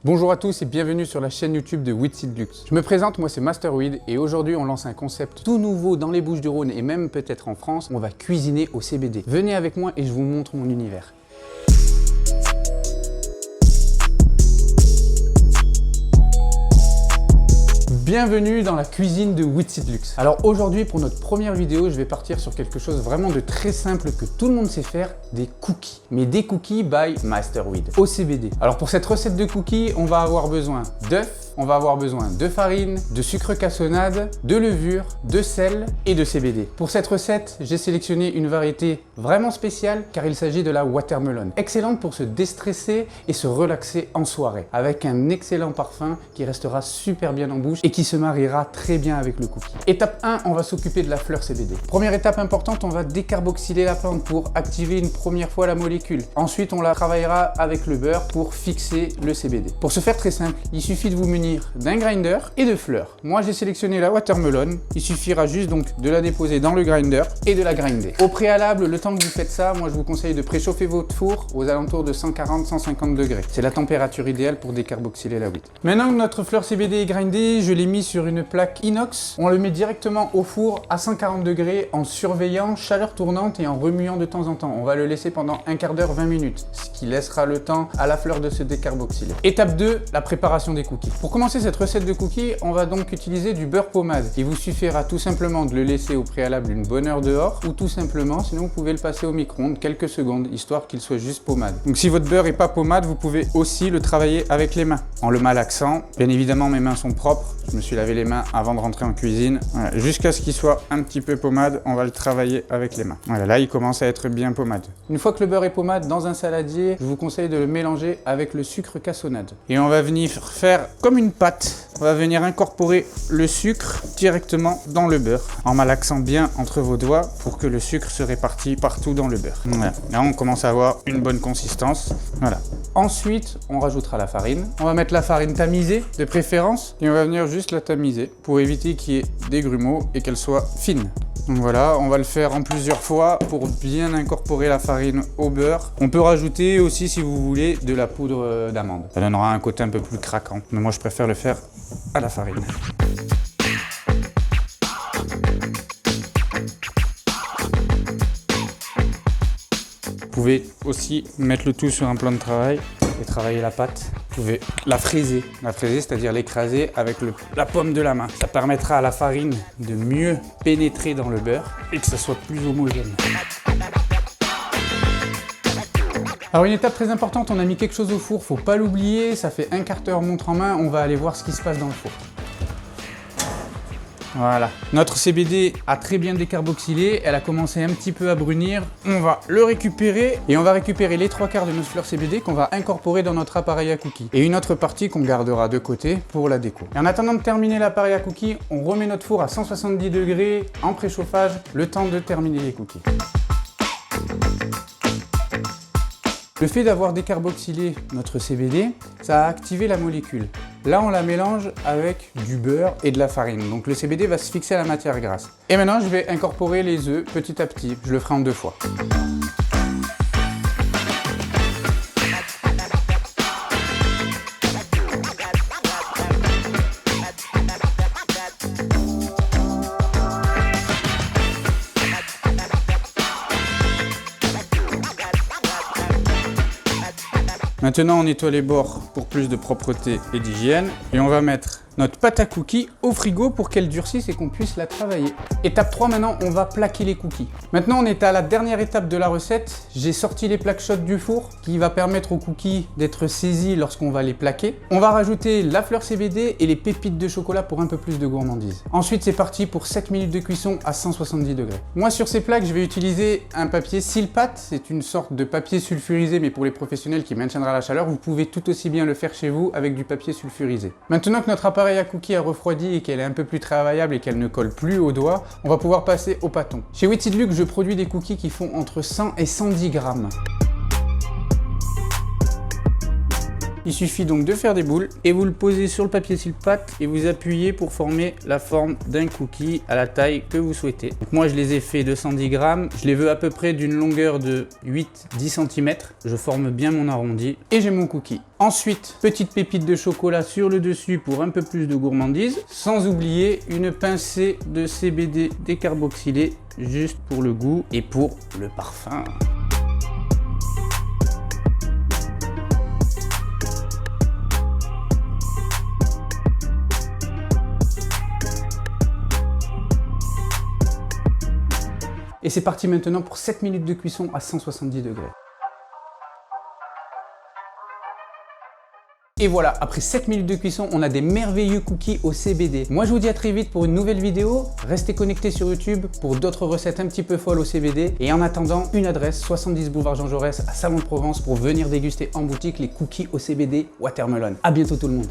Bonjour à tous et bienvenue sur la chaîne YouTube de Weedseedluxe. Je me présente, moi c'est Master Weed et aujourd'hui on lance un concept tout nouveau dans les Bouches-du-Rhône et même peut-être en France. On va cuisiner au CBD. Venez avec moi et je vous montre mon univers. Bienvenue dans la cuisine de Weedseedluxe. Alors aujourd'hui pour notre première vidéo, je vais partir sur quelque chose vraiment de très simple que tout le monde sait faire, des cookies. Mais des cookies by Master Weed au CBD. Alors pour cette recette de cookies, on va avoir besoin d'œufs, on va avoir besoin de farine, de sucre cassonade, de levure, de sel et de CBD. Pour cette recette, j'ai sélectionné une variété vraiment spéciale car il s'agit de la watermelon. Excellente pour se déstresser et se relaxer en soirée avec un excellent parfum qui restera super bien en bouche et qui se mariera très bien avec le cookie. Étape 1, on va s'occuper de la fleur CBD. Première étape importante, on va décarboxyler la plante pour activer une première fois la molécule. Ensuite, on la travaillera avec le beurre pour fixer le CBD. Pour ce faire très simple, il suffit de vous munir d'un grinder et de fleurs. Moi, j'ai sélectionné la watermelon. Il suffira juste donc de la déposer dans le grinder et de la grinder. Au préalable, le temps que vous faites ça, moi, je vous conseille de préchauffer votre four aux alentours de 140-150 degrés. C'est la température idéale pour décarboxyler la weed. Maintenant que notre fleur CBD est grindée, je l'ai mis sur une plaque inox. On le met directement au four à 140 degrés en surveillant chaleur tournante et en remuant de temps en temps. On va le laisser pendant un quart d'heure, 20 minutes, ce qui laissera le temps à la fleur de se décarboxyler. Étape 2, la préparation des cookies. Pour commencer cette recette de cookies, on va donc utiliser du beurre pommade. Il vous suffira tout simplement de le laisser au préalable une bonne heure dehors ou tout simplement, sinon vous pouvez le passer au micro-ondes quelques secondes, histoire qu'il soit juste pommade. Donc si votre beurre n'est pas pommade, vous pouvez aussi le travailler avec les mains, en le malaxant. Bien évidemment, mes mains sont propres. Je me suis lavé les mains avant de rentrer en cuisine. Voilà. Jusqu'à ce qu'il soit un petit peu pommade, on va le travailler avec les mains. Voilà, là il commence à être bien pommade. Une fois que le beurre est pommade dans un saladier, je vous conseille de le mélanger avec le sucre cassonade. Et on va venir faire comme une pâte. On va venir incorporer le sucre directement dans le beurre en malaxant bien entre vos doigts pour que le sucre se répartit partout dans le beurre. Voilà. Là, on commence à avoir une bonne consistance. Voilà. Ensuite, on rajoutera la farine. On va mettre la farine tamisée de préférence et on va venir juste la tamiser pour éviter qu'il y ait des grumeaux et qu'elle soit fine. Donc voilà, on va le faire en plusieurs fois pour bien incorporer la farine au beurre. On peut rajouter aussi, si vous voulez, de la poudre d'amande. Ça donnera un côté un peu plus craquant. Mais moi, je préfère le faire à la farine. Vous pouvez aussi mettre le tout sur un plan de travail et travailler la pâte. Vous pouvez la fraiser, c'est-à-dire l'écraser avec la paume de la main. Ça permettra à la farine de mieux pénétrer dans le beurre et que ça soit plus homogène. Alors une étape très importante, on a mis quelque chose au four, faut pas l'oublier, ça fait un quart d'heure montre en main, on va aller voir ce qui se passe dans le four. Voilà, notre CBD a très bien décarboxylé, elle a commencé un petit peu à brunir. On va le récupérer et on va récupérer les 3/4 de notre fleur CBD qu'on va incorporer dans notre appareil à cookies. Et une autre partie qu'on gardera de côté pour la déco. Et en attendant de terminer l'appareil à cookies, on remet notre four à 170 degrés en préchauffage, le temps de terminer les cookies. Le fait d'avoir décarboxylé notre CBD, ça a activé la molécule. Là, on la mélange avec du beurre et de la farine. Donc le CBD va se fixer à la matière grasse. Et maintenant, je vais incorporer les œufs petit à petit. Je le ferai en 2 fois. Maintenant, on nettoie les bords pour plus de propreté et d'hygiène. Et on va mettre notre pâte à cookies au frigo pour qu'elle durcisse et qu'on puisse la travailler. Étape 3, maintenant, on va plaquer les cookies. Maintenant, on est à la dernière étape de la recette. J'ai sorti les plaques chaudes du four qui va permettre aux cookies d'être saisis lorsqu'on va les plaquer. On va rajouter la fleur CBD et les pépites de chocolat pour un peu plus de gourmandise. Ensuite, c'est parti pour 7 minutes de cuisson à 170 degrés. Moi, sur ces plaques, je vais utiliser un papier Silpat. C'est une sorte de papier sulfurisé, mais pour les professionnels qui maintiendra la chaleur, vous pouvez tout aussi bien le faire chez vous avec du papier sulfurisé. Maintenant que notre appareil à cookies a refroidi et qu'elle est un peu plus travaillable et qu'elle ne colle plus aux doigts, on va pouvoir passer au pâton. Chez Weedseedluxe, je produis des cookies qui font entre 100 et 110 grammes. Il suffit donc de faire des boules et vous le posez sur le papier silpate et vous appuyez pour former la forme d'un cookie à la taille que vous souhaitez. Donc moi je les ai fait de 110 grammes, je les veux à peu près d'une longueur de 8-10 cm. Je forme bien mon arrondi et j'ai mon cookie. Ensuite, petite pépite de chocolat sur le dessus pour un peu plus de gourmandise, sans oublier une pincée de CBD décarboxylé juste pour le goût et pour le parfum. Et c'est parti maintenant pour 7 minutes de cuisson à 170 degrés. Et voilà, après 7 minutes de cuisson, on a des merveilleux cookies au CBD. Moi, je vous dis à très vite pour une nouvelle vidéo. Restez connectés sur YouTube pour d'autres recettes un petit peu folles au CBD. Et en attendant, une adresse, 70 boulevard Jean Jaurès à Salon de Provence pour venir déguster en boutique les cookies au CBD Watermelon. À bientôt tout le monde.